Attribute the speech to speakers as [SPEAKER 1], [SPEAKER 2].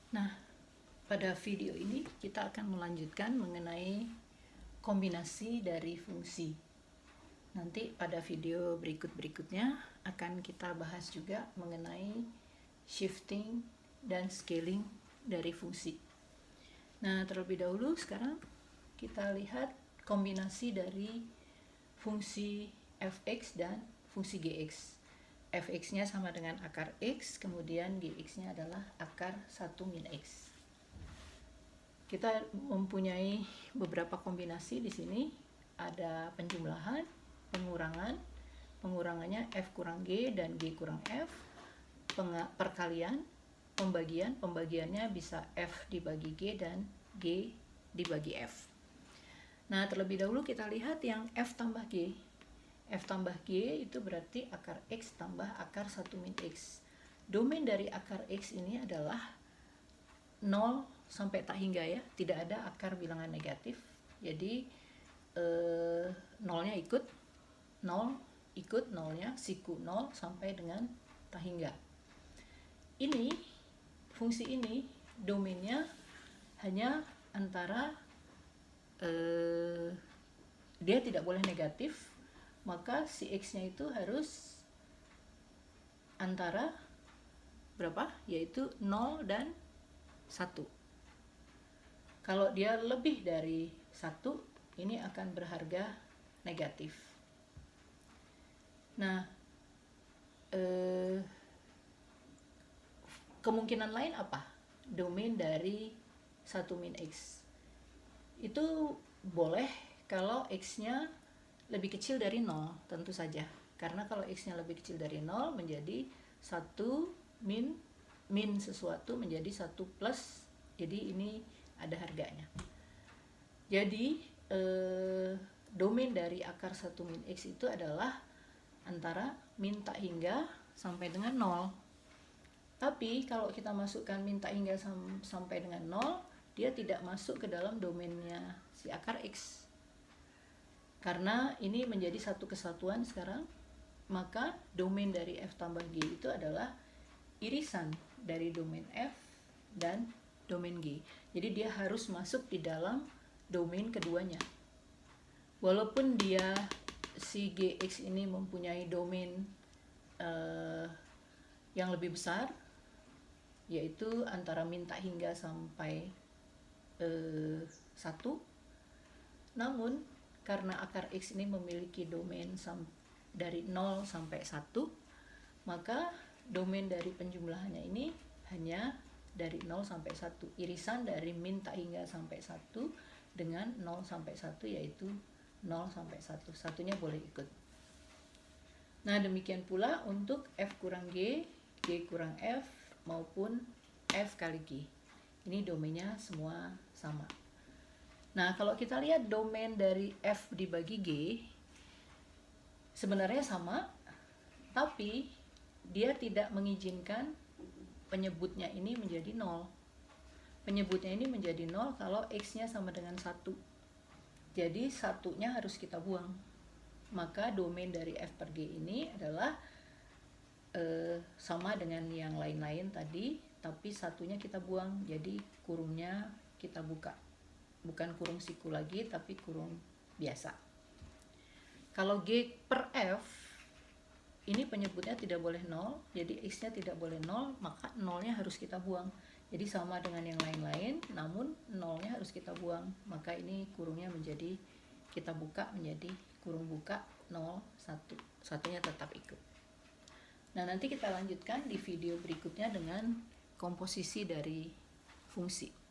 [SPEAKER 1] Nah, pada video ini kita akan melanjutkan mengenai kombinasi dari fungsi. Nanti pada video berikutnya akan kita bahas juga mengenai shifting dan scaling dari fungsi. Nah, terlebih dahulu sekarang kita lihat kombinasi dari fungsi fx dan fungsi gx. Fx-nya sama dengan akar x, kemudian gx-nya adalah akar 1 min x. Kita mempunyai beberapa kombinasi di sini. Ada penjumlahan, pengurangan, pengurangannya f kurang g dan g kurang f, perkalian, pembagian, pembagiannya bisa f dibagi g dan g dibagi f. Nah, terlebih dahulu kita lihat yang f tambah g. F tambah G itu berarti akar X tambah akar 1 min X. Domain dari akar X ini adalah 0 sampai tak hingga ya, tidak ada akar bilangan negatif. Jadi nolnya ikut 0, ikut nolnya siku 0 sampai dengan tak hingga. Ini, fungsi ini domainnya hanya antara dia tidak boleh negatif, maka si x-nya itu harus antara berapa? Yaitu 0 dan 1. Kalau dia lebih dari 1, ini akan berharga negatif. Nah, kemungkinan lain apa? Domain dari 1 min x. Itu boleh kalau x-nya lebih kecil dari 0, tentu saja. Karena kalau x-nya lebih kecil dari 0 menjadi 1 min sesuatu menjadi 1 plus. Jadi ini ada harganya. Jadi domain dari akar 1 min x itu adalah antara min tak hingga sampai dengan 0. Tapi kalau kita masukkan min tak hingga sampai dengan 0, dia tidak masuk ke dalam domainnya si akar x. Karena ini menjadi satu kesatuan sekarang, maka domain dari f tambah g itu adalah irisan dari domain f dan domain g. Jadi dia harus masuk di dalam domain keduanya. Walaupun dia si gx ini mempunyai domain yang lebih besar, yaitu antara min tak hingga sampai 1, namun karena akar x ini memiliki domain dari 0 sampai 1, maka domain dari penjumlahannya ini hanya dari 0 sampai 1. Irisan dari min tak hingga sampai 1 dengan 0 sampai 1 yaitu 0 sampai 1. Satunya boleh ikut. Nah, demikian pula untuk f kurang g, g kurang f, maupun f kali g. Ini domainnya semua sama. Nah, kalau kita lihat domain dari f dibagi g, sebenarnya sama, tapi dia tidak mengizinkan penyebutnya ini menjadi 0. Penyebutnya ini menjadi 0 kalau x-nya sama dengan 1. Jadi satunya harus kita buang. Maka domain dari f per g ini adalah sama dengan yang lain-lain tadi, tapi satunya kita buang. Jadi kurungnya kita buka. Bukan kurung siku lagi, tapi kurung biasa. Kalau g per f, ini penyebutnya tidak boleh 0, jadi x-nya tidak boleh 0, maka 0-nya harus kita buang. Jadi sama dengan yang lain-lain, namun 0-nya harus kita buang. Maka ini kurungnya menjadi, kita buka menjadi kurung buka 0, 1. Satunya tetap ikut. Nah, nanti kita lanjutkan di video berikutnya dengan komposisi dari fungsi.